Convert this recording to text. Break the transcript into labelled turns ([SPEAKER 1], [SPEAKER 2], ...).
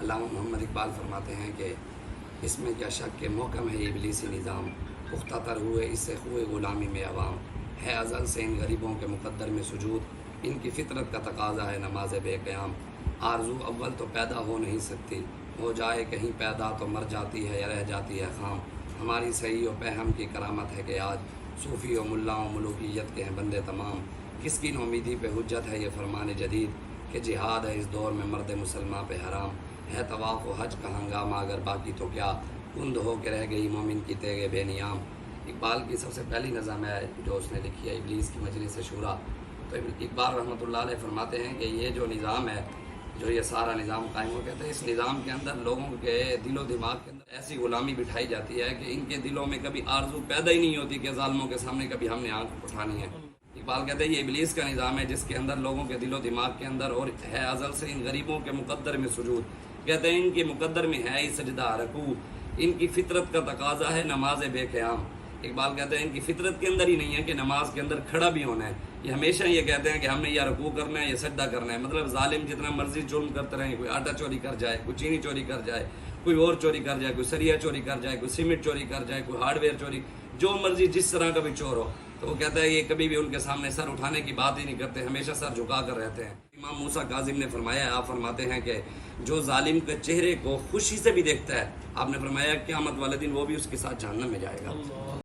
[SPEAKER 1] علامہ محمد اقبال فرماتے ہیں کہ اس میں کیا شک کہ محکم ہے ابلیسی نظام، پختہ تر ہوئے اس سے خوئے غلامی میں عوام، ہے ازل سے ان غریبوں کے مقدر میں سجود، ان کی فطرت کا تقاضا ہے نماز بے قیام، آرزو اول تو پیدا ہو نہیں سکتی، ہو جائے کہیں پیدا تو مر جاتی ہے یا رہ جاتی ہے خام، ہماری صحیح و پہم کی کرامت ہے کہ آج صوفی و ملا و ملوکیت کے ہیں بندے تمام، کس کی نومیدی پہ حجت ہے یہ فرمان جدید کہ جہاد ہے اس دور میں مرد مسلمان پہ حرام، ہے طواف و حج کا ہنگامہ اگر باقی تو کیا، کند ہو کے رہ گئی مومن کی تیغ بے نیام۔ اقبال کی سب سے پہلی نظم ہے جو اس نے لکھی ہے ابلیس کی مجلس شورا۔ تو اقبال رحمۃ اللہ علیہ فرماتے ہیں کہ یہ جو نظام ہے، جو یہ سارا نظام قائم ہو گیا تھا، اس نظام کے اندر لوگوں کے دل و دماغ کے اندر ایسی غلامی بٹھائی جاتی ہے کہ ان کے دلوں میں کبھی آرزو پیدا ہی نہیں ہوتی کہ ظالموں کے سامنے کبھی ہم نے آنکھ اٹھانی ہے۔ اقبال کہتے ہیں یہ ابلیس کا نظام ہے جس کے اندر لوگوں کے دل و دماغ کے اندر اور ہے ازل سے ان غریبوں کے مقدر میں سجود، کہتے ہیں ان کے مقدر میں ہے ہی سجدہ رکوع، ان کی فطرت کا تقاضا ہے نماز بے قیام۔ اقبال کہتے ہیں ان کی فطرت کے اندر ہی نہیں ہے کہ نماز کے اندر کھڑا بھی ہونا ہے، یہ ہمیشہ یہ کہتے ہیں کہ ہم نے یا رکوع کرنا ہے یا سجدہ کرنا ہے، مطلب ظالم جتنا مرضی جرم کرتے رہیں، کوئی آٹا چوری کر جائے، کوئی چینی چوری کر جائے، کوئی اور چوری کر جائے، کوئی سریا چوری کر جائے، کوئی سیمنٹ چوری کر جائے، کوئی ہارڈ ویئر چوری، جو مرضی جس طرح کا بھی چور ہو، تو وہ کہتا ہے یہ کبھی بھی ان کے سامنے سر اٹھانے کی بات ہی نہیں کرتے، ہمیشہ سر جھکا کر رہتے ہیں۔ امام موسیٰ کاظم نے فرمایا ہے، آپ فرماتے ہیں کہ جو ظالم کے چہرے کو خوشی سے بھی دیکھتا ہے، آپ نے فرمایا قیامت والے دن وہ بھی اس کے ساتھ جہنم میں جائے گا۔